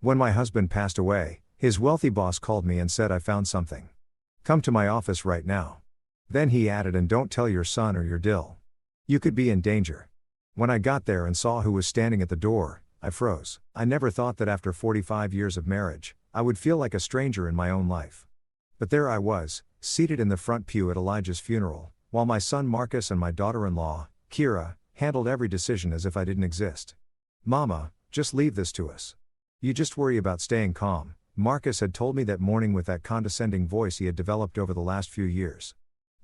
When my husband passed away, his wealthy boss called me and said I found something. Come to my office right now. Then he added, and don't tell your son or your Dill. You could be in danger. When I got there and saw who was standing at the door, I froze. I never thought that after 45 years of marriage, I would feel like a stranger in my own life. But there I was, seated in the front pew at Elijah's funeral, while my son Marcus and my daughter-in-law, Kira, handled every decision as if I didn't exist. Mama, just leave this to us. You just worry about staying calm, Marcus had told me that morning with that condescending voice he had developed over the last few years.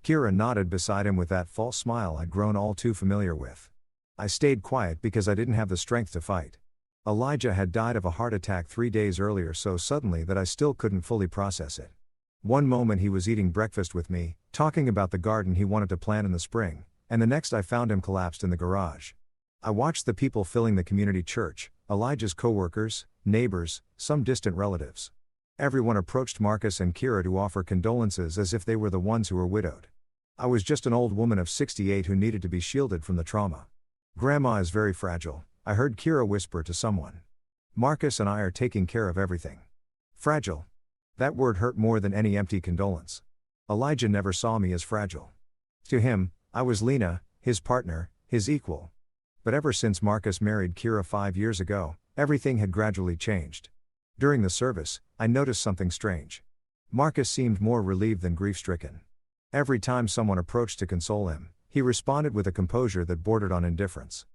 Kira nodded beside him with that false smile I'd grown all too familiar with. I stayed quiet because I didn't have the strength to fight. Elijah had died of a heart attack 3 days earlier, so suddenly that I still couldn't fully process it. One moment he was eating breakfast with me, talking about the garden he wanted to plant in the spring, and the next I found him collapsed in the garage. I watched the people filling the community church, Elijah's co-workers, neighbors, some distant relatives. Everyone approached Marcus and Kira to offer condolences as if they were the ones who were widowed. I was just an old woman of 68 who needed to be shielded from the trauma. Grandma is very fragile, I heard Kira whisper to someone. Marcus and I are taking care of everything. Fragile. That word hurt more than any empty condolence. Elijah never saw me as fragile. To him, I was Lena, his partner, his equal. But ever since Marcus married Kira 5 years ago, everything had gradually changed. During the service, I noticed something strange. Marcus seemed more relieved than grief-stricken. Every time someone approached to console him, he responded with a composure that bordered on indifference.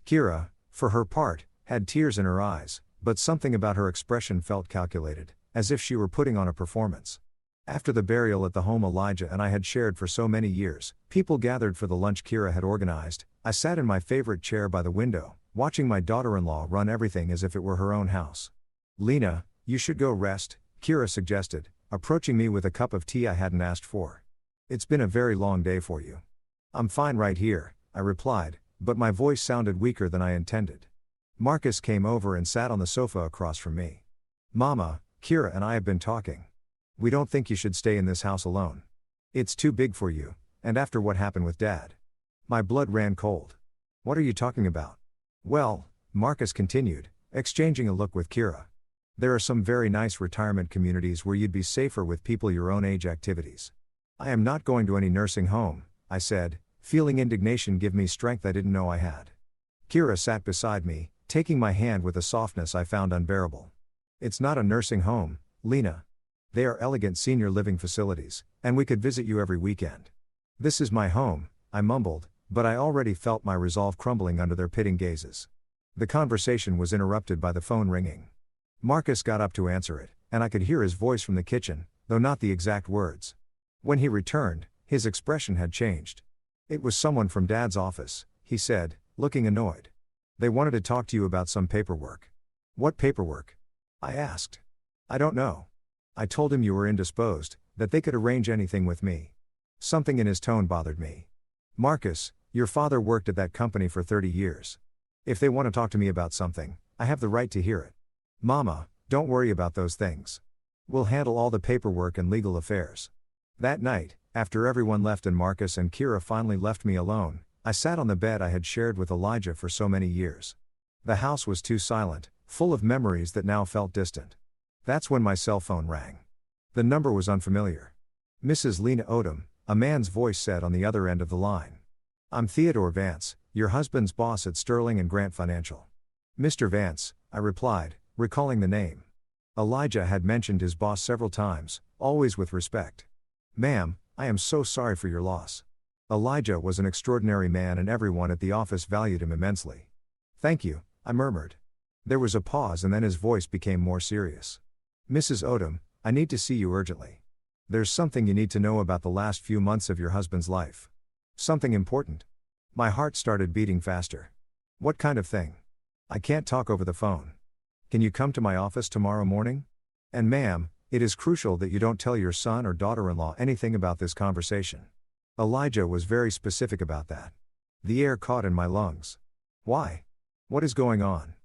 Kira, for her part, had tears in her eyes, but something about her expression felt calculated, as if she were putting on a performance. After the burial at the home Elijah and I had shared for so many years, people gathered for the lunch Kira had organized. I sat in my favorite chair by the window, watching my daughter-in-law run everything as if it were her own house. Lena, you should go rest, Kira suggested, approaching me with a cup of tea I hadn't asked for. It's been a very long day for you. I'm fine right here, I replied, but my voice sounded weaker than I intended. Marcus came over and sat on the sofa across from me. Mama, Kira and I have been talking. We don't think you should stay in this house alone. It's too big for you, and after what happened with Dad. My blood ran cold. What are you talking about? Well, Marcus continued, exchanging a look with Kira. There are some very nice retirement communities where you'd be safer with people your own age activities. I am not going to any nursing home, I said, feeling indignation give me strength I didn't know I had. Kira sat beside me, taking my hand with a softness I found unbearable. It's not a nursing home, Lena. They are elegant senior living facilities, and we could visit you every weekend. This is my home, I mumbled, but I already felt my resolve crumbling under their pitting gazes. The conversation was interrupted by the phone ringing. Marcus got up to answer it, and I could hear his voice from the kitchen, though not the exact words. When he returned, his expression had changed. It was someone from Dad's office, he said, looking annoyed. They wanted to talk to you about some paperwork. What paperwork? I asked. I don't know. I told him you were indisposed, that they could arrange anything with me. Something in his tone bothered me. Marcus, your father worked at that company for 30 years. If they want to talk to me about something, I have the right to hear it. Mama, don't worry about those things. We'll handle all the paperwork and legal affairs. That night, after everyone left and Marcus and Kira finally left me alone, I sat on the bed I had shared with Elijah for so many years. The house was too silent, full of memories that now felt distant. That's when my cell phone rang. The number was unfamiliar. Mrs. Lena Odom, a man's voice said on the other end of the line. I'm Theodore Vance, your husband's boss at Sterling and Grant Financial. Mr. Vance, I replied, recalling the name. Elijah had mentioned his boss several times, always with respect. Ma'am, I am so sorry for your loss. Elijah was an extraordinary man and everyone at the office valued him immensely. Thank you, I murmured. There was a pause and then his voice became more serious. Mrs. Odom, I need to see you urgently. There's something you need to know about the last few months of your husband's life. Something important. My heart started beating faster. What kind of thing? I can't talk over the phone. Can you come to my office tomorrow morning? And ma'am, it is crucial that you don't tell your son or daughter-in-law anything about this conversation. Elijah was very specific about that. The air caught in my lungs. Why? What is going on?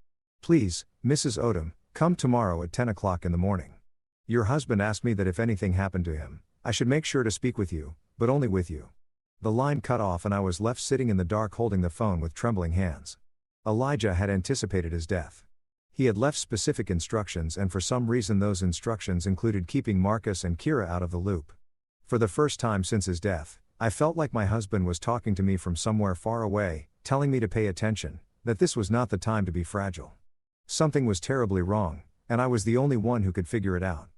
Please, Mrs. Odom, come tomorrow at 10 o'clock in the morning. Your husband asked me that if anything happened to him, I should make sure to speak with you, but only with you. The line cut off and I was left sitting in the dark holding the phone with trembling hands. Elijah had anticipated his death. He had left specific instructions, and for some reason those instructions included keeping Marcus and Kira out of the loop. For the first time since his death, I felt like my husband was talking to me from somewhere far away, telling me to pay attention, that this was not the time to be fragile. Something was terribly wrong, and I was the only one who could figure it out.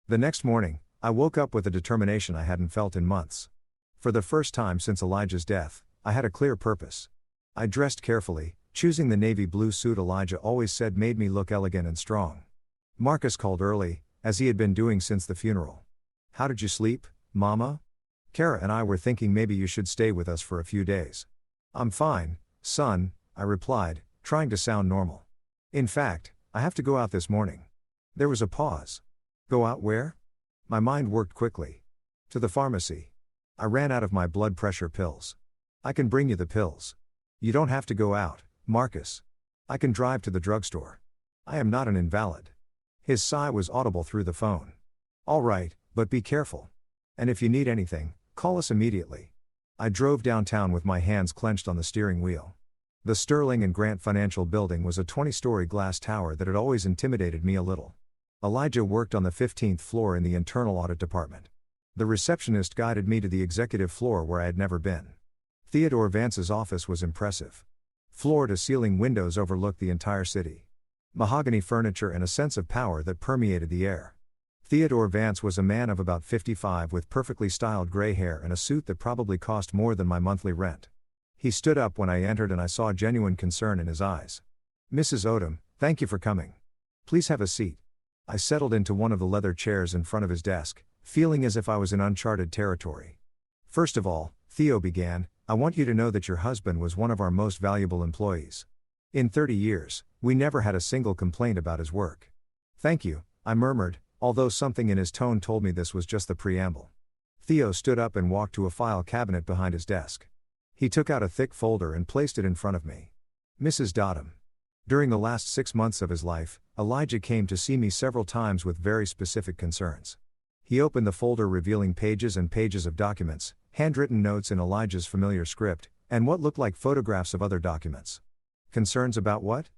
The next morning, I woke up with a determination I hadn't felt in months. For the first time since Elijah's death, I had a clear purpose. I dressed carefully, choosing the navy blue suit Elijah always said made me look elegant and strong. Marcus called early, as he had been doing since the funeral. "How did you sleep, Mama? Kara and I were thinking maybe you should stay with us for a few days." "I'm fine, son," I replied, trying to sound normal. "In fact, I have to go out this morning." There was a pause. "Go out where?" My mind worked quickly. "To the pharmacy. I ran out of my blood pressure pills." "I can bring you the pills. You don't have to go out, Marcus. I can drive to the drugstore. I am not an invalid." His sigh was audible through the phone. "All right, but be careful. And if you need anything, call us immediately." I drove downtown with my hands clenched on the steering wheel. The Sterling and Grant Financial Building was a 20-story glass tower that had always intimidated me a little. Elijah worked on the 15th floor in the internal audit department. The receptionist guided me to the executive floor where I had never been. Theodore Vance's office was impressive. Floor-to-ceiling windows overlooked the entire city. Mahogany furniture and a sense of power that permeated the air. Theodore Vance was a man of about 55 with perfectly styled gray hair and a suit that probably cost more than my monthly rent. He stood up when I entered and I saw genuine concern in his eyes. "Mrs. Odom, thank you for coming. Please have a seat." I settled into one of the leather chairs in front of his desk, feeling as if I was in uncharted territory. "First of all," Theo began, "I want you to know that your husband was one of our most valuable employees. In 30 years, we never had a single complaint about his work." "Thank you," I murmured, although something in his tone told me this was just the preamble. Theo stood up and walked to a file cabinet behind his desk. He took out a thick folder and placed it in front of me. "Mrs. Dodom. During the last 6 months of his life, Elijah came to see me several times with very specific concerns." He opened the folder revealing pages and pages of documents, handwritten notes in Elijah's familiar script, and what looked like photographs of other documents. "Concerns about what?"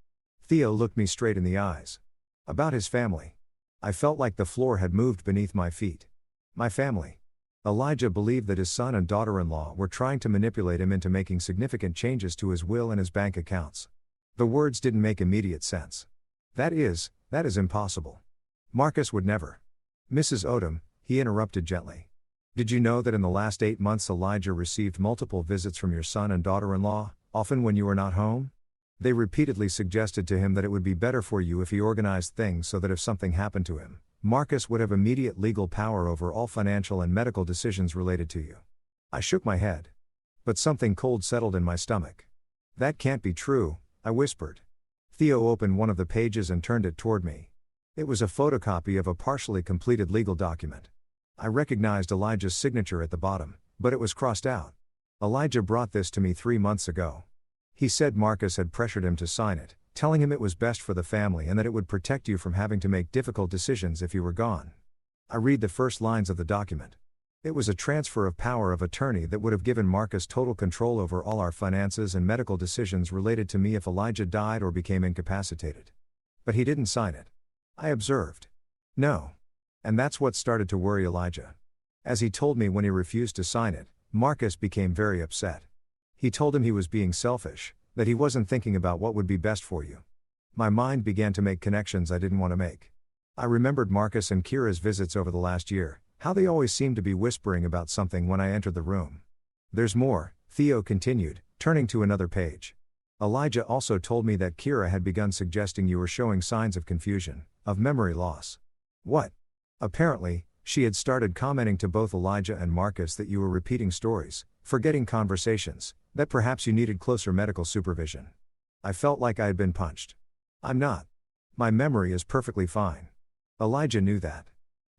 Theo looked me straight in the eyes. "About his family." I felt like the floor had moved beneath my feet. "My family." Elijah believed that his son and daughter-in-law were trying to manipulate him into making significant changes to his will and his bank accounts. The words didn't make immediate sense. That is impossible. Marcus would never." "Mrs. Odom," he interrupted gently. "Did you know that in the last 8 months Elijah received multiple visits from your son and daughter-in-law, often when you were not home? They repeatedly suggested to him that it would be better for you if he organized things so that if something happened to him, Marcus would have immediate legal power over all financial and medical decisions related to you." I shook my head. But something cold settled in my stomach. "That can't be true," I whispered. Theo opened one of the pages and turned it toward me. It was a photocopy of a partially completed legal document. I recognized Elijah's signature at the bottom, but it was crossed out. "Elijah brought this to me 3 months ago. He said Marcus had pressured him to sign it, telling him it was best for the family and that it would protect you from having to make difficult decisions if you were gone." I read the first lines of the document. "It was a transfer of power of attorney that would have given Marcus total control over all our finances and medical decisions related to me if Elijah died or became incapacitated. But he didn't sign it." I observed. "No." And that's what started to worry Elijah. As he told me when he refused to sign it, Marcus became very upset. He told him he was being selfish, that he wasn't thinking about what would be best for you. My mind began to make connections I didn't want to make. I remembered Marcus and Kira's visits over the last year, how they always seemed to be whispering about something when I entered the room. "There's more," Theo continued, turning to another page. "Elijah also told me that Kira had begun suggesting you were showing signs of confusion, of memory loss." "What?" "Apparently, she had started commenting to both Elijah and Marcus that you were repeating stories, forgetting conversations, that perhaps you needed closer medical supervision." I felt like I had been punched. "I'm not. My memory is perfectly fine." Elijah knew that.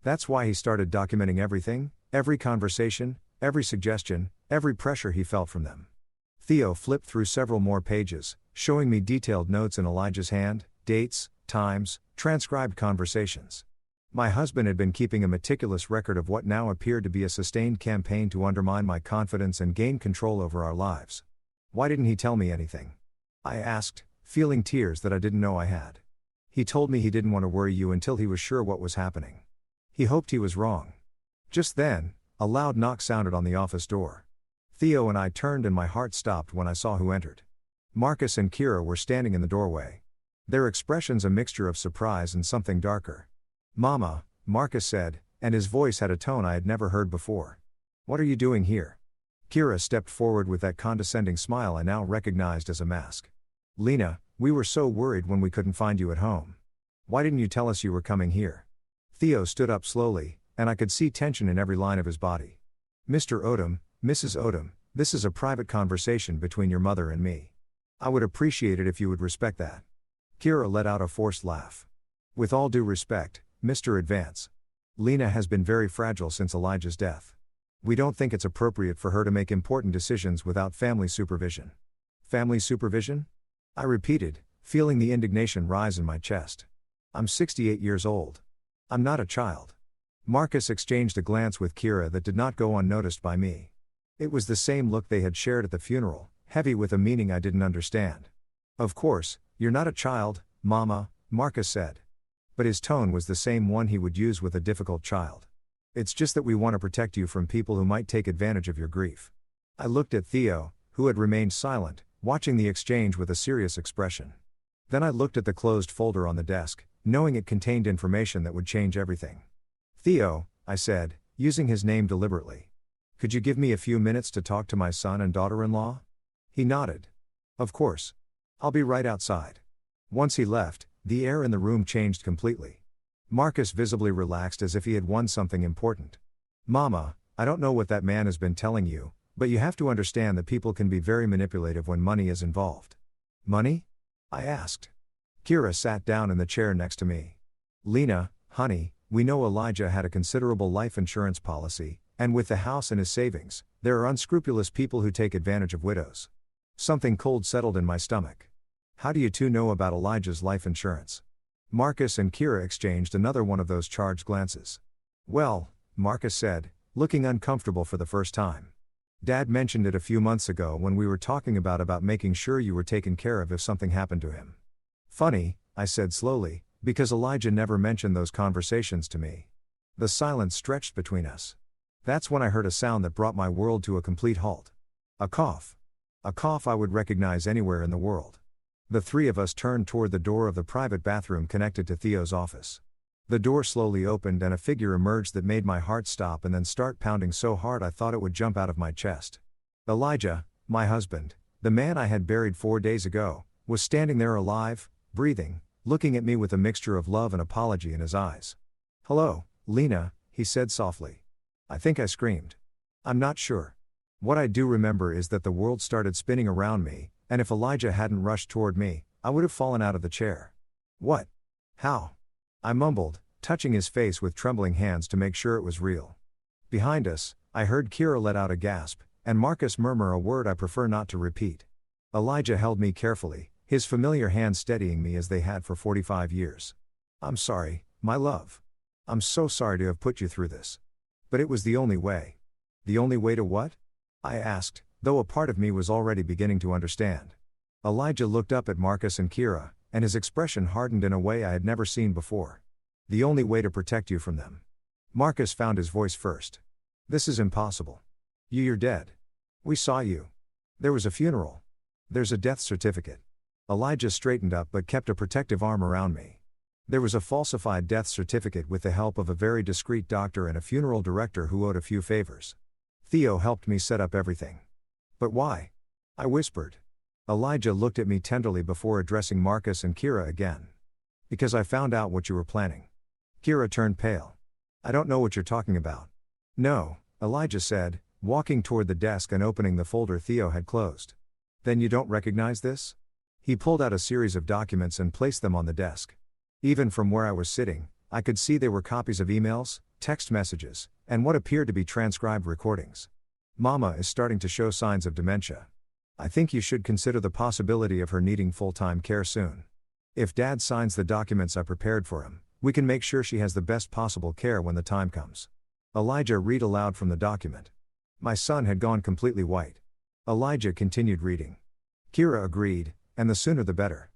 That's why he started documenting everything, every conversation, every suggestion, every pressure he felt from them. Theo flipped through several more pages, showing me detailed notes in Elijah's hand, dates, times, transcribed conversations. My husband had been keeping a meticulous record of what now appeared to be a sustained campaign to undermine my confidence and gain control over our lives. "Why didn't he tell me anything?" I asked, feeling tears that I didn't know I had. He told me he didn't want to worry you until he was sure what was happening. He hoped he was wrong. Just then, a loud knock sounded on the office door. Theo and I turned and my heart stopped when I saw who entered. Marcus and Kira were standing in the doorway. Their expressions a mixture of surprise and something darker. "Mama," Marcus said, and his voice had a tone I had never heard before. "What are you doing here?" Kira stepped forward with that condescending smile I now recognized as a mask. "Lena, we were so worried when we couldn't find you at home. Why didn't you tell us you were coming here?" Theo stood up slowly, and I could see tension in every line of his body. "Mr. Odom, Mrs. Odom, this is a private conversation between your mother and me. I would appreciate it if you would respect that." Kira let out a forced laugh. "With all due respect, Mr. Advance. Lena has been very fragile since Elijah's death. We don't think it's appropriate for her to make important decisions without family supervision." "Family supervision?" I repeated, feeling the indignation rise in my chest. "I'm 68 years old. I'm not a child." Marcus exchanged a glance with Kira that did not go unnoticed by me. It was the same look they had shared at the funeral, heavy with a meaning I didn't understand. "Of course, you're not a child, Mama," Marcus said. But his tone was the same one he would use with a difficult child. "It's just that we want to protect you from people who might take advantage of your grief." I looked at Theo, who had remained silent, watching the exchange with a serious expression. Then I looked at the closed folder on the desk, knowing it contained information that would change everything. "Theo," I said, using his name deliberately. "Could you give me a few minutes to talk to my son and daughter-in-law?" He nodded. "Of course. I'll be right outside." Once he left, the air in the room changed completely. Marcus visibly relaxed as if he had won something important. "Mama, I don't know what that man has been telling you, but you have to understand that people can be very manipulative when money is involved." "Money?" I asked. Kira sat down in the chair next to me. "Lena, honey, we know Elijah had a considerable life insurance policy, and with the house and his savings, there are unscrupulous people who take advantage of widows." Something cold settled in my stomach. "How do you two know about Elijah's life insurance?" Marcus and Kira exchanged another one of those charged glances. "Well," Marcus said, looking uncomfortable for the first time. "Dad mentioned it a few months ago when we were talking about making sure you were taken care of if something happened to him." "Funny," I said slowly, "because Elijah never mentioned those conversations to me." The silence stretched between us. That's when I heard a sound that brought my world to a complete halt. A cough. A cough I would recognize anywhere in the world. The three of us turned toward the door of the private bathroom connected to Theo's office. The door slowly opened and a figure emerged that made my heart stop and then start pounding so hard I thought it would jump out of my chest. Elijah, my husband, the man I had buried 4 days ago, was standing there alive, breathing, looking at me with a mixture of love and apology in his eyes. "Hello, Lena," he said softly. I think I screamed. I'm not sure. What I do remember is that the world started spinning around me, and if Elijah hadn't rushed toward me, I would have fallen out of the chair. "What? How?" I mumbled, touching his face with trembling hands to make sure it was real. Behind us, I heard Kira let out a gasp, and Marcus murmur a word I prefer not to repeat. Elijah held me carefully, his familiar hands steadying me as they had for 45 years. "I'm sorry, my love. I'm so sorry to have put you through this. But it was the only way." "The only way to what?" I asked, though a part of me was already beginning to understand. Elijah looked up at Marcus and Kira, and his expression hardened in a way I had never seen before. "The only way to protect you from them." Marcus found his voice first. "This is impossible. You're dead. We saw you. There was a funeral. There's a death certificate." Elijah straightened up but kept a protective arm around me. "There was a falsified death certificate with the help of a very discreet doctor and a funeral director who owed a few favors. Theo helped me set up everything." "But why?" I whispered. Elijah looked at me tenderly before addressing Marcus and Kira again. "Because I found out what you were planning." Kira turned pale. "I don't know what you're talking about." "No," Elijah said, walking toward the desk and opening the folder Theo had closed. "Then you don't recognize this?" He pulled out a series of documents and placed them on the desk. Even from where I was sitting, I could see they were copies of emails, text messages, and what appeared to be transcribed recordings. "Mama is starting to show signs of dementia. I think you should consider the possibility of her needing full-time care soon. If Dad signs the documents I prepared for him, we can make sure she has the best possible care when the time comes." Elijah read aloud from the document. My son had gone completely white. Elijah continued reading. Kira agreed, "And the sooner the better.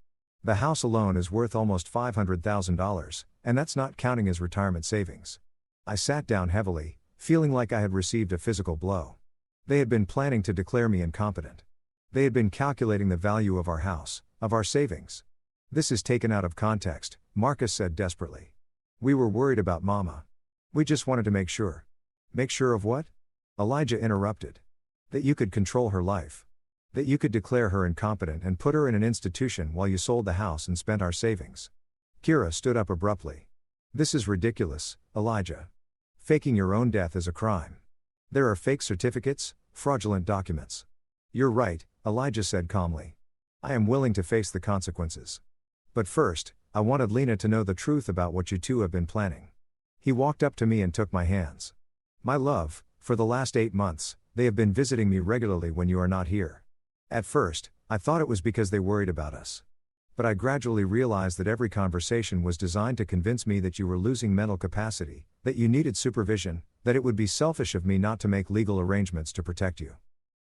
The house alone is worth almost $500,000, and that's not counting his retirement savings. I sat down heavily, feeling like I had received a physical blow. They had been planning to declare me incompetent. They had been calculating the value of our house, of our savings. This is taken out of context, Marcus said desperately. We were worried about Mama. We just wanted to make sure. Make sure of what? Elijah interrupted. That you could control her life. That you could declare her incompetent and put her in an institution while you sold the house and spent our savings. Kira stood up abruptly. This is ridiculous, Elijah. Faking your own death is a crime. There are fake certificates, fraudulent documents. You're right, Elijah said calmly. I am willing to face the consequences. But first, I wanted Lena to know the truth about what you two have been planning. He walked up to me and took my hands. My love, for the last 8 months, they have been visiting me regularly when you are not here. At first, I thought it was because they worried about us. But I gradually realized that every conversation was designed to convince me that you were losing mental capacity, that you needed supervision, that it would be selfish of me not to make legal arrangements to protect you.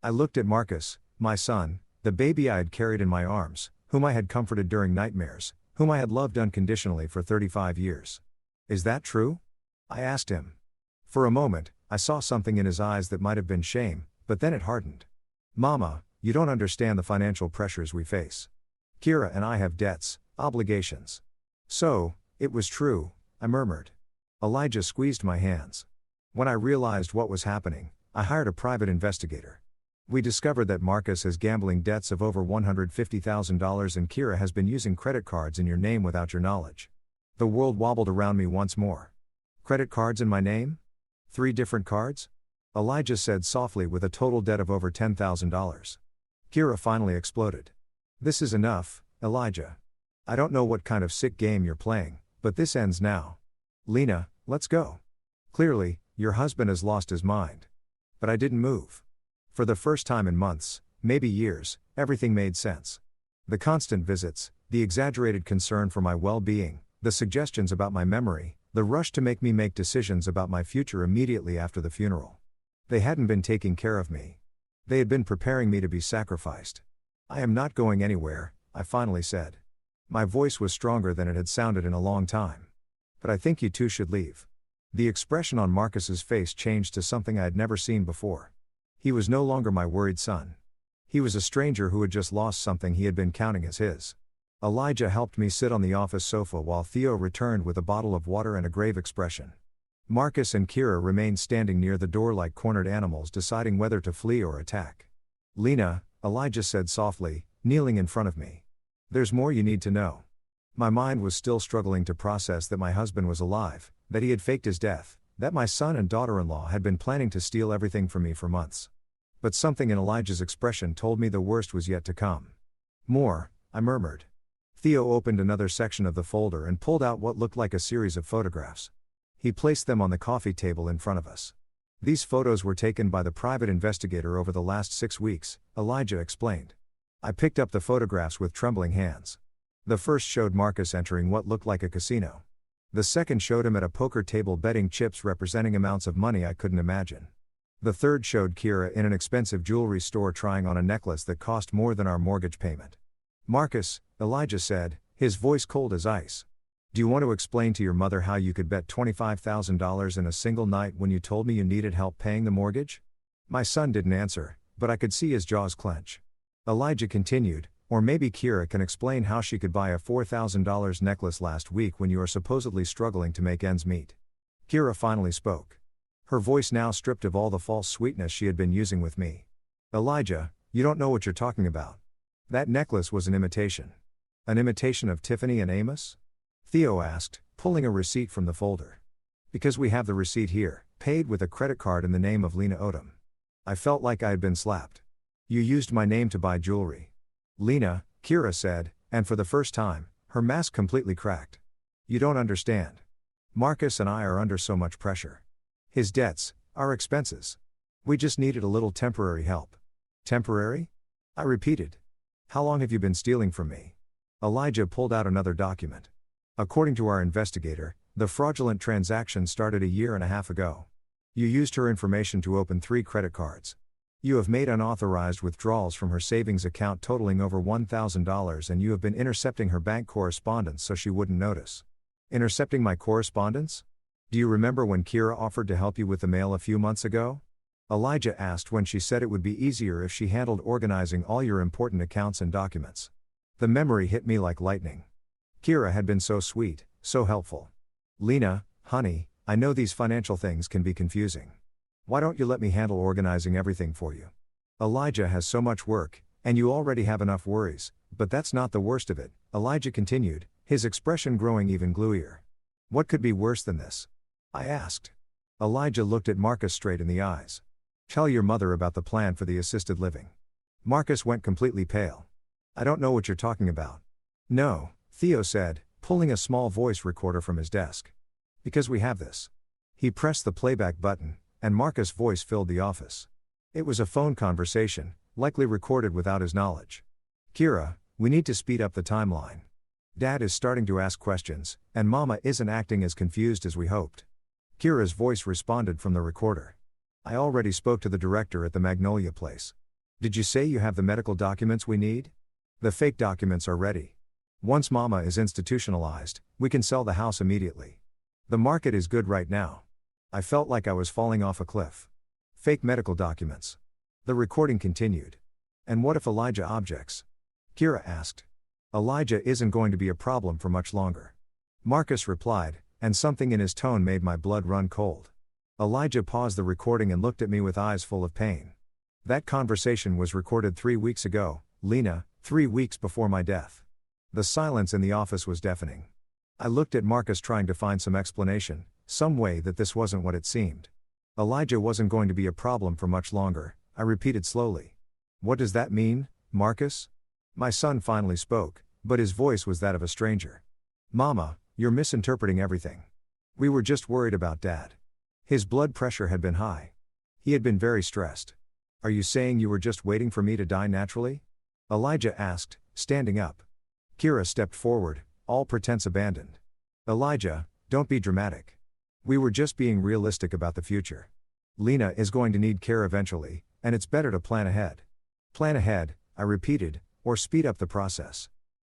I looked at Marcus, my son, the baby I had carried in my arms, whom I had comforted during nightmares, whom I had loved unconditionally for 35 years. Is that true? I asked him. For a moment, I saw something in his eyes that might have been shame, but then it hardened. Mama, you don't understand the financial pressures we face. Kira and I have debts, obligations. So, it was true, I murmured. Elijah squeezed my hands. When I realized what was happening, I hired a private investigator. We discovered that Marcus has gambling debts of over $150,000 and Kira has been using credit cards in your name without your knowledge. The world wobbled around me once more. Credit cards in my name? 3 different cards? Elijah said softly with a total debt of over $10,000. Kira finally exploded. This is enough, Elijah. I don't know what kind of sick game you're playing, but this ends now. Lena, let's go. Clearly, your husband has lost his mind. But I didn't move. For the first time in months, maybe years, everything made sense. The constant visits, the exaggerated concern for my well-being, the suggestions about my memory, the rush to make me make decisions about my future immediately after the funeral. They hadn't been taking care of me. They had been preparing me to be sacrificed. I am not going anywhere, I finally said. My voice was stronger than it had sounded in a long time. But I think you two should leave. The expression on Marcus's face changed to something I had never seen before. He was no longer my worried son. He was a stranger who had just lost something he had been counting as his. Elijah helped me sit on the office sofa while Theo returned with a bottle of water and a grave expression. Marcus and Kira remained standing near the door like cornered animals deciding whether to flee or attack. Lena, Elijah said softly, kneeling in front of me. There's more you need to know. My mind was still struggling to process that my husband was alive, that he had faked his death, that my son and daughter-in-law had been planning to steal everything from me for months. But something in Elijah's expression told me the worst was yet to come. More, I murmured. Theo opened another section of the folder and pulled out what looked like a series of photographs. He placed them on the coffee table in front of us. These photos were taken by the private investigator over the last 6 weeks, Elijah explained. I picked up the photographs with trembling hands. The first showed Marcus entering what looked like a casino. The second showed him at a poker table betting chips representing amounts of money I couldn't imagine. The third showed Kira in an expensive jewelry store trying on a necklace that cost more than our mortgage payment. Marcus, Elijah said, his voice cold as ice. Do you want to explain to your mother how you could bet $25,000 in a single night when you told me you needed help paying the mortgage? My son didn't answer, but I could see his jaws clench. Elijah continued, or maybe Kira can explain how she could buy a $4,000 necklace last week when you are supposedly struggling to make ends meet. Kira finally spoke. Her voice now stripped of all the false sweetness she had been using with me. Elijah, you don't know what you're talking about. That necklace was an imitation. An imitation of Tiffany and Amos? Theo asked, pulling a receipt from the folder. Because we have the receipt here, paid with a credit card in the name of Lena Odom. I felt like I had been slapped. You used my name to buy jewelry. Lena, Kira said, and for the first time, her mask completely cracked. You don't understand. Marcus and I are under so much pressure. His debts, our expenses. We just needed a little temporary help. Temporary? I repeated. How long have you been stealing from me? Elijah pulled out another document. According to our investigator, the fraudulent transaction started a year and a half ago. You used her information to open 3 credit cards. You have made unauthorized withdrawals from her savings account totaling over $1,000 and you have been intercepting her bank correspondence so she wouldn't notice. Intercepting my correspondence? Do you remember when Kira offered to help you with the mail a few months ago? Elijah asked when she said it would be easier if she handled organizing all your important accounts and documents. The memory hit me like lightning. Kira had been so sweet, so helpful. Lena, honey, I know these financial things can be confusing. Why don't you let me handle organizing everything for you? Elijah has so much work, and you already have enough worries, but that's not the worst of it, Elijah continued, his expression growing even gluier. What could be worse than this? I asked. Elijah looked at Marcus straight in the eyes. Tell your mother about the plan for the assisted living. Marcus went completely pale. I don't know what you're talking about. No, Theo said, pulling a small voice recorder from his desk. Because we have this. He pressed the playback button, and Marcus' voice filled the office. It was a phone conversation, likely recorded without his knowledge. Kira, we need to speed up the timeline. Dad is starting to ask questions, and Mama isn't acting as confused as we hoped. Kira's voice responded from the recorder. I already spoke to the director at the Magnolia place. Did you say you have the medical documents we need? The fake documents are ready. Once Mama is institutionalized, we can sell the house immediately. The market is good right now. I felt like I was falling off a cliff. Fake medical documents. The recording continued. And what if Elijah objects? Kira asked. Elijah isn't going to be a problem for much longer. Marcus replied, and something in his tone made my blood run cold. Elijah paused the recording and looked at me with eyes full of pain. That conversation was recorded 3 weeks ago, Lena, 3 weeks before my death. The silence in the office was deafening. I looked at Marcus trying to find some explanation, some way that this wasn't what it seemed. Elijah wasn't going to be a problem for much longer, I repeated slowly. What does that mean, Marcus? My son finally spoke, but his voice was that of a stranger. Mama, you're misinterpreting everything. We were just worried about Dad. His blood pressure had been high. He had been very stressed. Are you saying you were just waiting for me to die naturally? Elijah asked, standing up. Kira stepped forward, all pretense abandoned. Elijah, don't be dramatic. We were just being realistic about the future. Lena is going to need care eventually, and it's better to plan ahead. Plan ahead, I repeated, or speed up the process.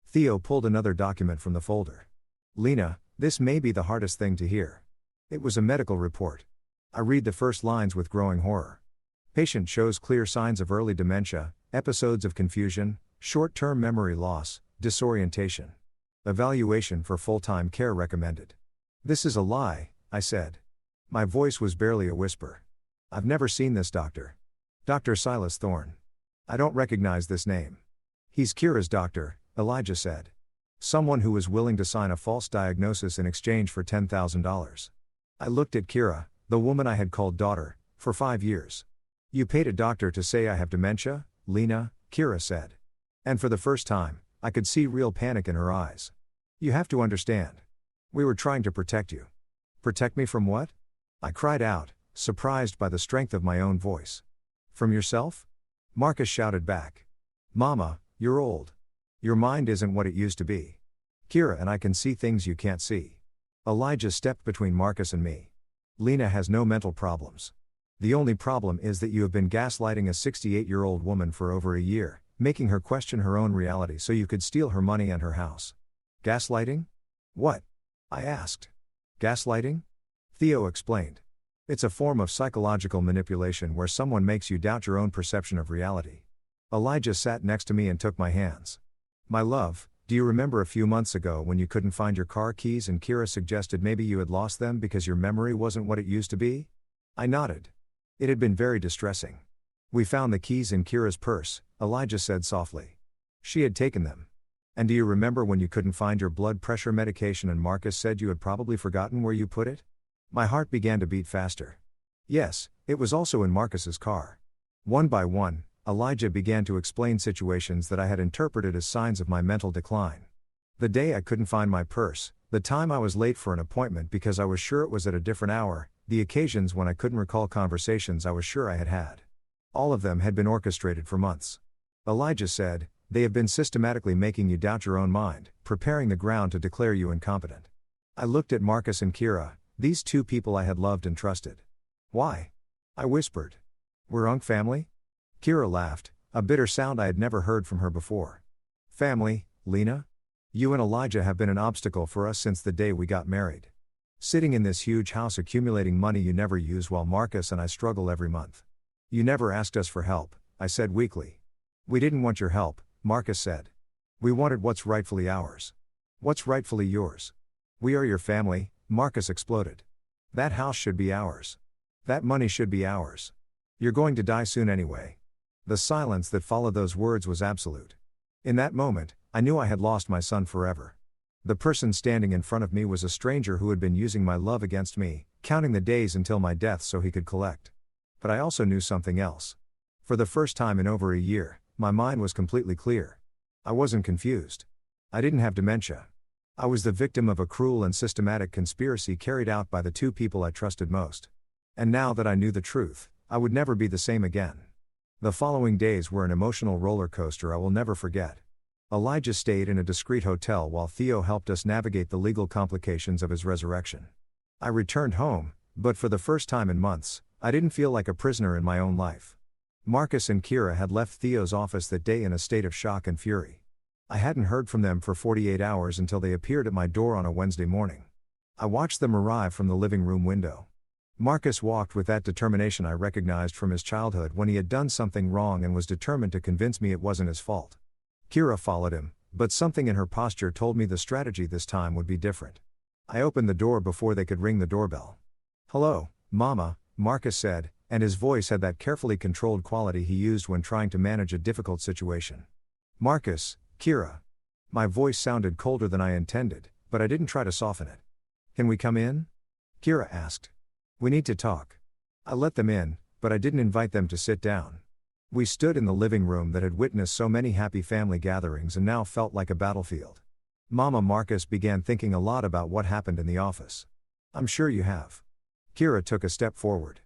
Theo pulled another document from the folder. Lena, this may be the hardest thing to hear. It was a medical report. I read the first lines with growing horror. Patient shows clear signs of early dementia, episodes of confusion, short-term memory loss, disorientation. Evaluation for full-time care recommended. This is a lie, I said. My voice was barely a whisper. I've never seen this doctor. Dr. Silas Thorne. I don't recognize this name. He's Kira's doctor, Elijah said. Someone who was willing to sign a false diagnosis in exchange for $10,000. I looked at Kira, the woman I had called daughter, for 5 years. You paid a doctor to say I have dementia, Lena, Kira said. And for the first time, I could see real panic in her eyes. You have to understand. We were trying to protect you. Protect me from what? I cried out, surprised by the strength of my own voice. From yourself? Marcus shouted back. Mama, you're old. Your mind isn't what it used to be. Kira and I can see things you can't see. Elijah stepped between Marcus and me. Lena has no mental problems. The only problem is that you have been gaslighting a 68-year-old woman for over a year, making her question her own reality so you could steal her money and her house. Gaslighting? What? I asked. Gaslighting? Theo explained. It's a form of psychological manipulation where someone makes you doubt your own perception of reality. Elijah sat next to me and took my hands. My love, do you remember a few months ago when you couldn't find your car keys and Kira suggested maybe you had lost them because your memory wasn't what it used to be? I nodded. It had been very distressing. We found the keys in Kira's purse, Elijah said softly. She had taken them. And do you remember when you couldn't find your blood pressure medication and Marcus said you had probably forgotten where you put it? My heart began to beat faster. Yes, it was also in Marcus's car. One by one, Elijah began to explain situations that I had interpreted as signs of my mental decline. The day I couldn't find my purse, the time I was late for an appointment because I was sure it was at a different hour, the occasions when I couldn't recall conversations I was sure I had had. All of them had been orchestrated for months. Elijah said, they have been systematically making you doubt your own mind, preparing the ground to declare you incompetent. I looked at Marcus and Kira, these two people I had loved and trusted. Why? I whispered. We're Unk family? Kira laughed, a bitter sound I had never heard from her before. Family, Lena? You and Elijah have been an obstacle for us since the day we got married. Sitting in this huge house accumulating money you never use while Marcus and I struggle every month. You never asked us for help, I said weakly. We didn't want your help, Marcus said. We wanted what's rightfully ours. What's rightfully yours? We are your family, Marcus exploded. That house should be ours. That money should be ours. You're going to die soon anyway. The silence that followed those words was absolute. In that moment, I knew I had lost my son forever. The person standing in front of me was a stranger who had been using my love against me, counting the days until my death so he could collect. But I also knew something else. For the first time in over a year, my mind was completely clear. I wasn't confused. I didn't have dementia. I was the victim of a cruel and systematic conspiracy carried out by the two people I trusted most. And now that I knew the truth, I would never be the same again. The following days were an emotional roller coaster I will never forget. Elijah stayed in a discreet hotel while Theo helped us navigate the legal complications of his resurrection. I returned home, but for the first time in months, I didn't feel like a prisoner in my own life. Marcus and Kira had left Theo's office that day in a state of shock and fury. I hadn't heard from them for 48 hours until they appeared at my door on a Wednesday morning. I watched them arrive from the living room window. Marcus walked with that determination I recognized from his childhood when he had done something wrong and was determined to convince me it wasn't his fault. Kira followed him, but something in her posture told me the strategy this time would be different. I opened the door before they could ring the doorbell. "Hello, Mama," Marcus said, and his voice had that carefully controlled quality he used when trying to manage a difficult situation. "Marcus, Kira." My voice sounded colder than I intended, but I didn't try to soften it. "Can we come in?" Kira asked. "We need to talk." I let them in, but I didn't invite them to sit down. We stood in the living room that had witnessed so many happy family gatherings and now felt like a battlefield. "Mama," Marcus began, thinking a lot about what happened in the office. "I'm sure you have." Kira took a step forward.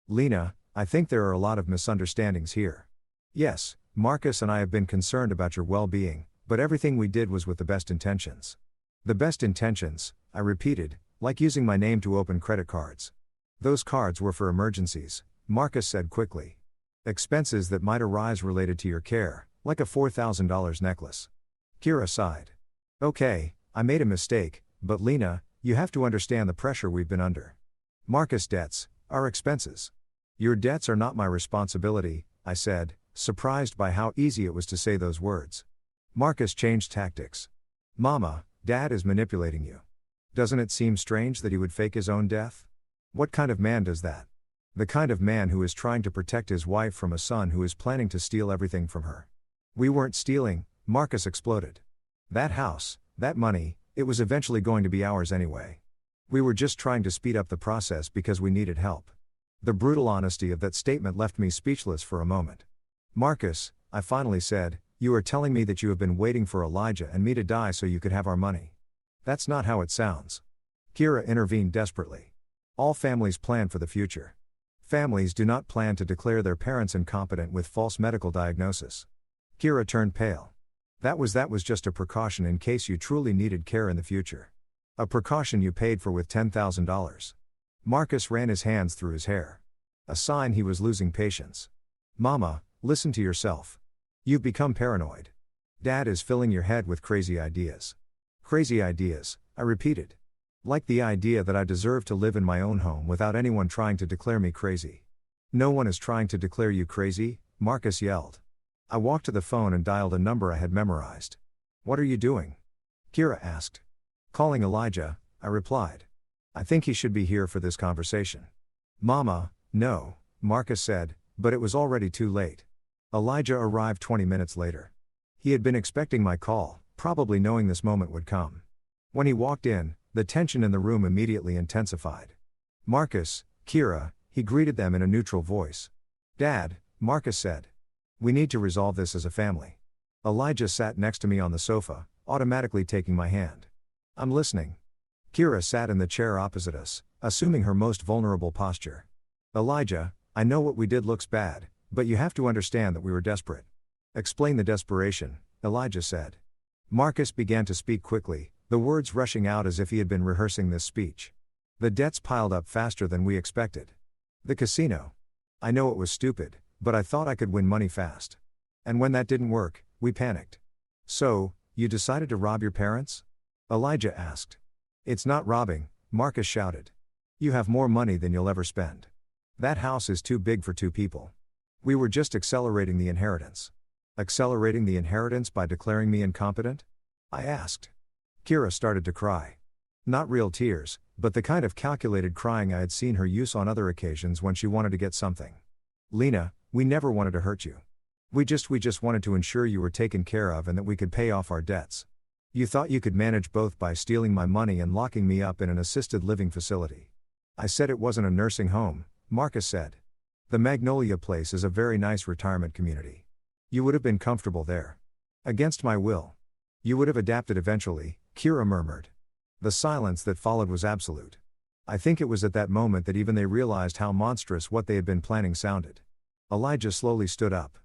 "Lena, I think there are a lot of misunderstandings here. Yes, Marcus and I have been concerned about your well-being, but everything we did was with the best intentions." "The best intentions," I repeated, "like using my name to open credit cards." "Those cards were for emergencies," Marcus said quickly. "Expenses that might arise related to your care, like a $4,000 necklace." Kira sighed. "Okay, I made a mistake, but Lena, you have to understand the pressure we've been under. Marcus' debts are expenses. Your debts are not my responsibility," I said, surprised by how easy it was to say those words. Marcus changed tactics. "Mama, Dad is manipulating you. Doesn't it seem strange that he would fake his own death? What kind of man does that? The kind of man who is trying to protect his wife from a son who is planning to steal everything from her." "We weren't stealing," Marcus exploded. "That house, that money, it was eventually going to be ours anyway. We were just trying to speed up the process because we needed help." The brutal honesty of that statement left me speechless for a moment. "Marcus," I finally said, "you are telling me that you have been waiting for Elijah and me to die so you could have our money. That's not how it sounds." Kira intervened desperately. "All families plan for the future. Families do not plan to declare their parents incompetent with false medical diagnosis." Kira turned pale. That was just a precaution in case you truly needed care in the future. A precaution you paid for with $10,000. Marcus ran his hands through his hair. A sign he was losing patience. "Mama, listen to yourself. You've become paranoid. Dad is filling your head with crazy ideas." "Crazy ideas," I repeated. "Like the idea that I deserve to live in my own home without anyone trying to declare me crazy." "No one is trying to declare you crazy," Marcus yelled. I walked to the phone and dialed a number I had memorized. "What are you doing?" Kira asked. "Calling Elijah," I replied. "I think he should be here for this conversation." "Mama, no," Marcus said, but it was already too late. Elijah arrived 20 minutes later. He had been expecting my call, probably knowing this moment would come. When he walked in, the tension in the room immediately intensified. "Marcus, Kira," he greeted them in a neutral voice. "Dad," Marcus said. "We need to resolve this as a family." Elijah sat next to me on the sofa, automatically taking my hand. "I'm listening." Kira sat in the chair opposite us, assuming her most vulnerable posture. "Elijah, I know what we did looks bad, but you have to understand that we were desperate." "Explain the desperation," Elijah said. Marcus began to speak quickly, the words rushing out as if he had been rehearsing this speech. "The debts piled up faster than we expected. The casino. I know it was stupid, but I thought I could win money fast. And when that didn't work, we panicked. So, you decided to rob your parents? Elijah asked. It's not robbing, Marcus shouted. You have more money than you'll ever spend. That house is too big for 2 people. We were just accelerating the inheritance. Accelerating the inheritance by declaring me incompetent? I asked. Kira started to cry. Not real tears, but the kind of calculated crying I had seen her use on other occasions when she wanted to get something. Lena, we never wanted to hurt you. We just wanted to ensure you were taken care of and that we could pay off our debts. You thought you could manage both by stealing my money and locking me up in an assisted living facility. I said it wasn't a nursing home, Marcus said. The Magnolia Place is a very nice retirement community. You would have been comfortable there. Against my will. You would have adapted eventually, Kira murmured. The silence that followed was absolute. I think it was at that moment that even they realized how monstrous what they had been planning sounded. Elijah slowly stood up.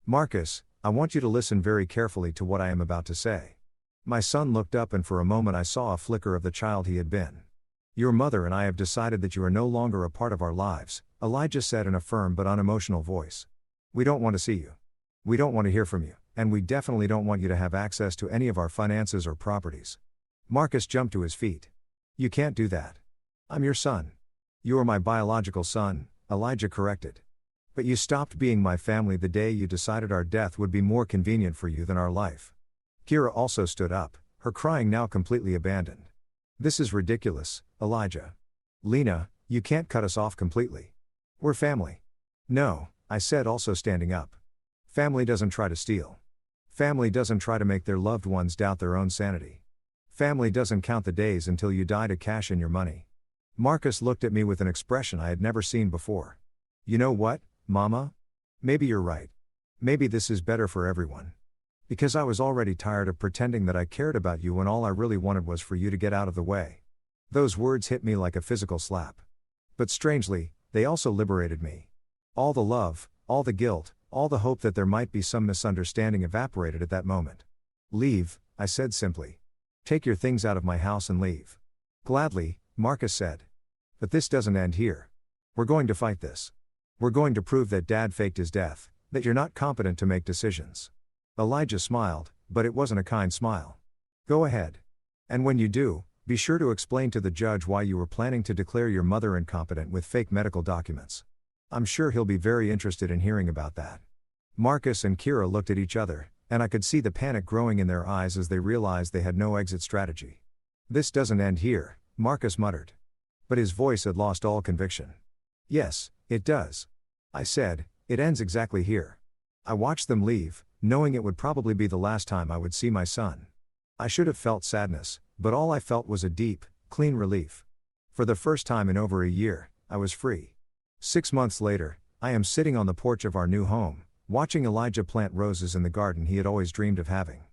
Marcus, I want you to listen very carefully to what I am about to say. My son looked up and for a moment I saw a flicker of the child he had been. Your mother and I have decided that you are no longer a part of our lives, Elijah said in a firm but unemotional voice. We don't want to see you. We don't want to hear from you, and we definitely don't want you to have access to any of our finances or properties. Marcus jumped to his feet. You can't do that. I'm your son. You are my biological son, Elijah corrected. But you stopped being my family the day you decided our death would be more convenient for you than our life. Kira also stood up, her crying now completely abandoned. This is ridiculous, Elijah. Lena, you can't cut us off completely. We're family. No, I said, also standing up. Family doesn't try to steal. Family doesn't try to make their loved ones doubt their own sanity. Family doesn't count the days until you die to cash in your money. Marcus looked at me with an expression I had never seen before. You know what, Mama? Maybe you're right. Maybe this is better for everyone. Because I was already tired of pretending that I cared about you when all I really wanted was for you to get out of the way. Those words hit me like a physical slap. But strangely, they also liberated me. All the love, all the guilt, all the hope that there might be some misunderstanding evaporated at that moment. Leave, I said simply. Take your things out of my house and leave. Gladly, Marcus said. But this doesn't end here. We're going to fight this. We're going to prove that Dad faked his death, that you're not competent to make decisions. Elijah smiled, but it wasn't a kind smile. Go ahead. And when you do, be sure to explain to the judge why you were planning to declare your mother incompetent with fake medical documents. I'm sure he'll be very interested in hearing about that. Marcus and Kira looked at each other, and I could see the panic growing in their eyes as they realized they had no exit strategy. This doesn't end here, Marcus muttered. But his voice had lost all conviction. Yes, it does. I said, it ends exactly here. I watched them leave, knowing it would probably be the last time I would see my son. I should have felt sadness, but all I felt was a deep, clean relief. For the first time in over a year, I was free. 6 months later, I am sitting on the porch of our new home, watching Elijah plant roses in the garden he had always dreamed of having.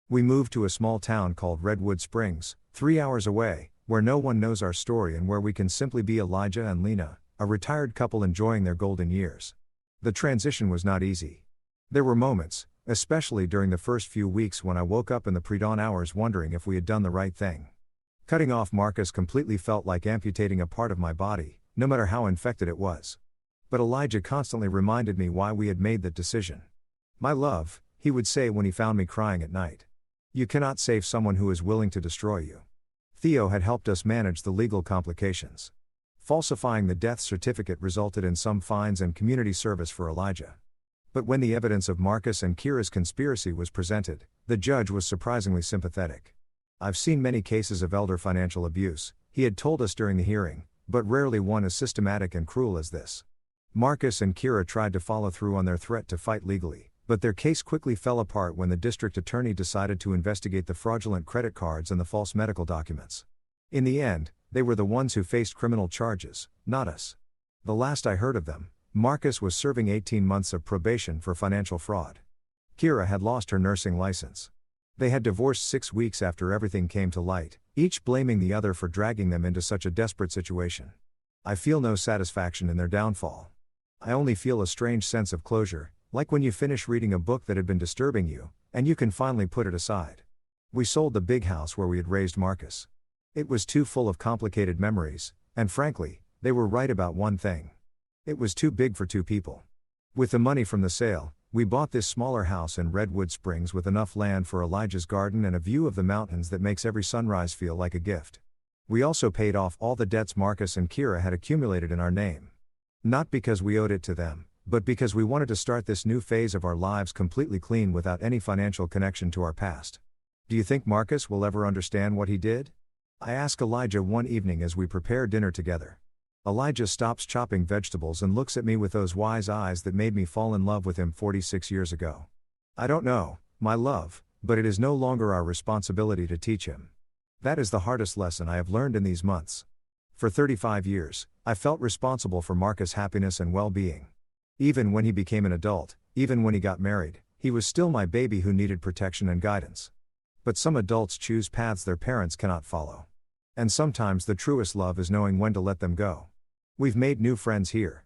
We moved to a small town called Redwood Springs, 3 hours away, where no one knows our story and where we can simply be Elijah and Lena, a retired couple enjoying their golden years. The transition was not easy. There were moments, especially during the first few weeks, when I woke up in the pre-dawn hours wondering if we had done the right thing. Cutting off Marcus completely felt like amputating a part of my body, no matter how infected it was. But Elijah constantly reminded me why we had made that decision. My love, he would say when he found me crying at night. You cannot save someone who is willing to destroy you. Theo had helped us manage the legal complications. Falsifying the death certificate resulted in some fines and community service for Elijah. But when the evidence of Marcus and Kira's conspiracy was presented, the judge was surprisingly sympathetic. I've seen many cases of elder financial abuse, he had told us during the hearing, but rarely one as systematic and cruel as this. Marcus and Kira tried to follow through on their threat to fight legally, but their case quickly fell apart when the district attorney decided to investigate the fraudulent credit cards and the false medical documents. In the end, they were the ones who faced criminal charges, not us. The last I heard of them, Marcus was serving 18 months of probation for financial fraud. Kira had lost her nursing license. They had divorced 6 weeks after everything came to light, each blaming the other for dragging them into such a desperate situation. I feel no satisfaction in their downfall. I only feel a strange sense of closure, like when you finish reading a book that had been disturbing you, and you can finally put it aside. We sold the big house where we had raised Marcus. It was too full of complicated memories, and frankly, they were right about one thing. It was too big for 2 people. With the money from the sale, we bought this smaller house in Redwood Springs with enough land for Elijah's garden and a view of the mountains that makes every sunrise feel like a gift. We also paid off all the debts Marcus and Kira had accumulated in our name. Not because we owed it to them, but because we wanted to start this new phase of our lives completely clean without any financial connection to our past. Do you think Marcus will ever understand what he did? I ask Elijah one evening as we prepare dinner together. Elijah stops chopping vegetables and looks at me with those wise eyes that made me fall in love with him 46 years ago. I don't know, my love, but it is no longer our responsibility to teach him. That is the hardest lesson I have learned in these months. For 35 years, I felt responsible for Marcus' happiness and well-being. Even when he became an adult, even when he got married, he was still my baby who needed protection and guidance. But some adults choose paths their parents cannot follow. And sometimes the truest love is knowing when to let them go. We've made new friends here.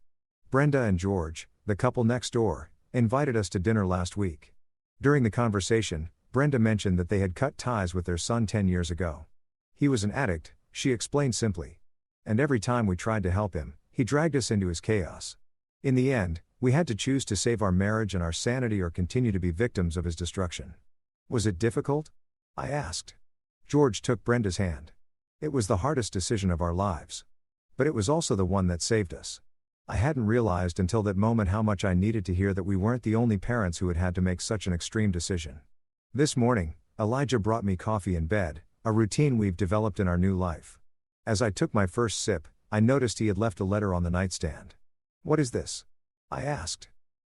Brenda and George, the couple next door, invited us to dinner last week. During the conversation, Brenda mentioned that they had cut ties with their son 10 years ago. He was an addict, she explained simply. And every time we tried to help him, he dragged us into his chaos. In the end, we had to choose to save our marriage and our sanity or continue to be victims of his destruction. Was it difficult? I asked. George took Brenda's hand. It was the hardest decision of our lives. But it was also the one that saved us. I hadn't realized until that moment how much I needed to hear that we weren't the only parents who had had to make such an extreme decision. This morning, Elijah brought me coffee in bed, a routine we've developed in our new life. As I took my first sip, I noticed he had left a letter on the nightstand. What is this? I asked.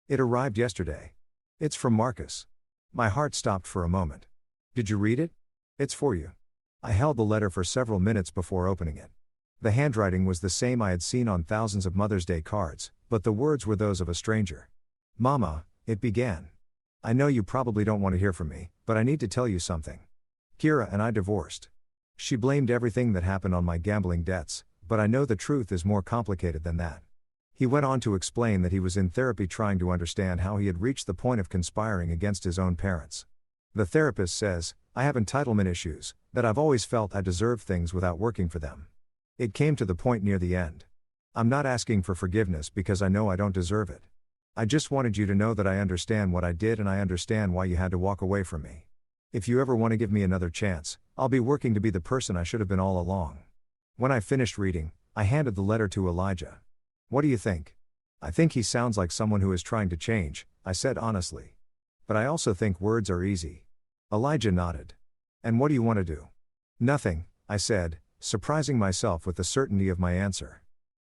It arrived yesterday. It's from Marcus. My heart stopped for a moment. Did you read it? It's for you. I held the letter for several minutes before opening it. The handwriting was the same I had seen on thousands of Mother's Day cards, but the words were those of a stranger. Mama, it began. I know you probably don't want to hear from me, but I need to tell you something. Kira and I divorced. She blamed everything that happened on my gambling debts, but I know the truth is more complicated than that. He went on to explain that he was in therapy trying to understand how he had reached the point of conspiring against his own parents. The therapist says, I have entitlement issues, that I've always felt I deserve things without working for them. It came to the point near the end. I'm not asking for forgiveness because I know I don't deserve it. I just wanted you to know that I understand what I did and I understand why you had to walk away from me. If you ever want to give me another chance, I'll be working to be the person I should have been all along. When I finished reading, I handed the letter to Elijah. What do you think? I think he sounds like someone who is trying to change, I said honestly. But I also think words are easy. Elijah nodded. And what do you want to do? Nothing, I said, surprising myself with the certainty of my answer.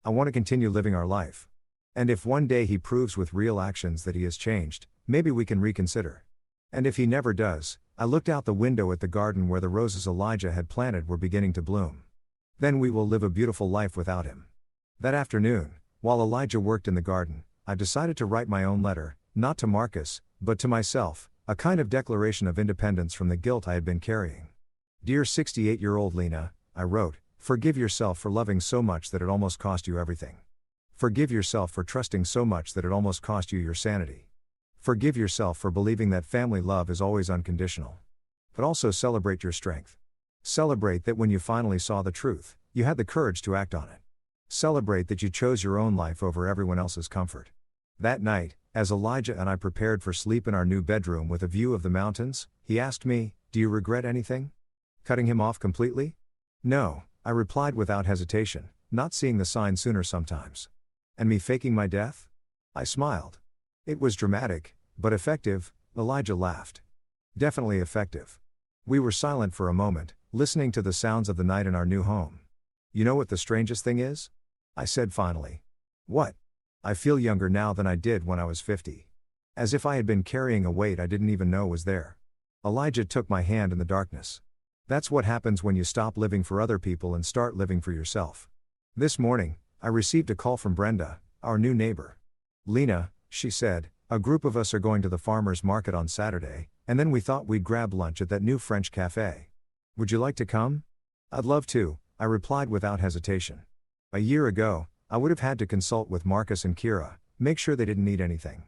I want to continue living our life. And if one day he proves with real actions that he has changed, maybe we can reconsider. And if he never does, I looked out the window at the garden where the roses Elijah had planted were beginning to bloom. Then we will live a beautiful life without him. That afternoon, while Elijah worked in the garden, I decided to write my own letter, not to Marcus, but to myself, a kind of declaration of independence from the guilt I had been carrying. Dear 68-year-old Lena, I wrote, forgive yourself for loving so much that it almost cost you everything. Forgive yourself for trusting so much that it almost cost you your sanity. Forgive yourself for believing that family love is always unconditional. But also celebrate your strength. Celebrate that when you finally saw the truth, you had the courage to act on it. Celebrate that you chose your own life over everyone else's comfort. That night, as Elijah and I prepared for sleep in our new bedroom with a view of the mountains, he asked me, do you regret anything? Cutting him off completely? No, I replied without hesitation, not seeing the sign sooner sometimes. And me faking my death? I smiled. It was dramatic, but effective, Elijah laughed. Definitely effective. We were silent for a moment, listening to the sounds of the night in our new home. You know what the strangest thing is? I said finally. What? I feel younger now than I did when I was 50. As if I had been carrying a weight I didn't even know was there. Elijah took my hand in the darkness. That's what happens when you stop living for other people and start living for yourself. This morning, I received a call from Brenda, our new neighbor. Lena, she said, a group of us are going to the farmer's market on Saturday, and then we thought we'd grab lunch at that new French cafe. Would you like to come? I'd love to, I replied without hesitation. A year ago, I would have had to consult with Marcus and Kira, make sure they didn't need anything.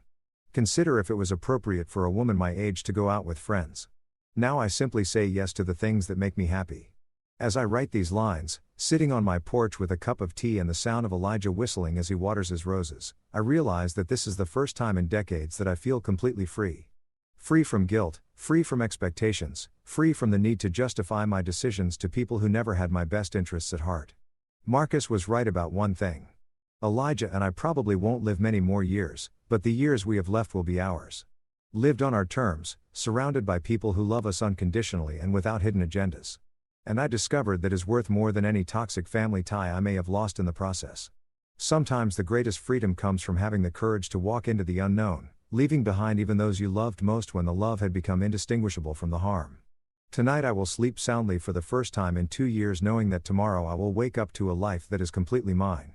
Consider if it was appropriate for a woman my age to go out with friends. Now I simply say yes to the things that make me happy. As I write these lines, sitting on my porch with a cup of tea and the sound of Elijah whistling as he waters his roses, I realize that this is the first time in decades that I feel completely free. Free from guilt, free from expectations, free from the need to justify my decisions to people who never had my best interests at heart. Marcus was right about one thing. Elijah and I probably won't live many more years, but the years we have left will be ours. Lived on our terms, surrounded by people who love us unconditionally and without hidden agendas. And I discovered that is worth more than any toxic family tie I may have lost in the process. Sometimes the greatest freedom comes from having the courage to walk into the unknown, leaving behind even those you loved most when the love had become indistinguishable from the harm. Tonight I will sleep soundly for the first time in 2 years, knowing that tomorrow I will wake up to a life that is completely mine.